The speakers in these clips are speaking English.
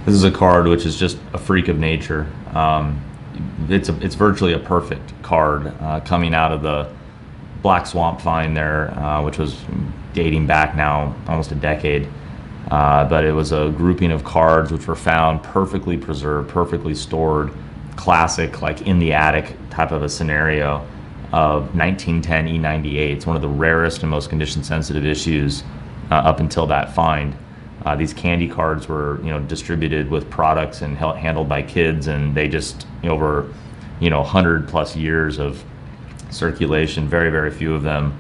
This is a card which is just a freak of nature. It's virtually a perfect card coming out of the Black Swamp find there, which was dating back now almost a decade. But it was a grouping of cards which were found perfectly preserved, perfectly stored, classic, like in the attic type of a scenario of 1910 E98. It's one of the rarest and most condition sensitive issues up until that find. These candy cards were, distributed with products and handled by kids, and they just, over, 100+ years of circulation, very, very few of them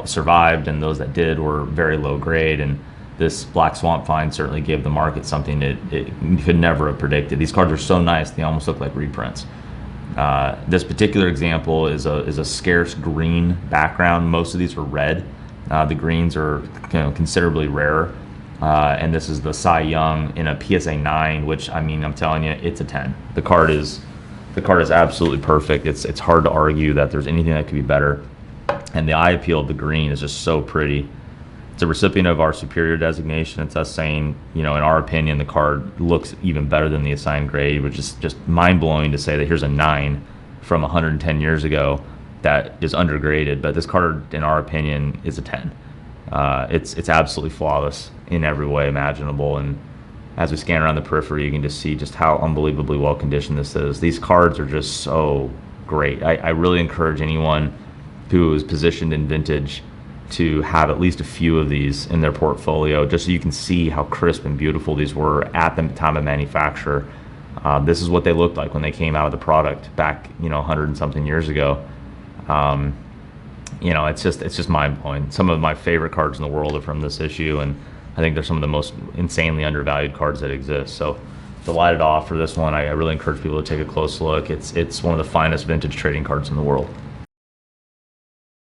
survived, and those that did were very low grade. And this Black Swamp find certainly gave the market something it could never have predicted. These cards are so nice, they almost look like reprints. This particular example is a scarce green background. Most of these are red. The greens are considerably rarer. And this is the Cy Young in a PSA 9, which, I mean, I'm telling you, it's a 10. The card is absolutely perfect. It's hard to argue that there's anything that could be better. And the eye appeal of the green is just so pretty. It's a recipient of our superior designation. It's us saying, in our opinion, the card looks even better than the assigned grade, which is just mind-blowing to say that here's a 9 from 110 years ago that is undergraded. But this card, in our opinion, is a 10. It's absolutely flawless in every way imaginable, and as we scan around the periphery, you can just see just how unbelievably well conditioned this is. These cards are just so great. I really encourage anyone who is positioned in vintage to have at least a few of these in their portfolio, just so you can see how crisp and beautiful these were at the time of manufacture. This is what they looked like when they came out of the product back, 100 and something years ago. It's just mind-blowing. Some of my favorite cards in the world are from this issue, and I think they're some of the most insanely undervalued cards that exist. So to light it off for this one, I really encourage people to take a close look. It's one of the finest vintage trading cards in the world.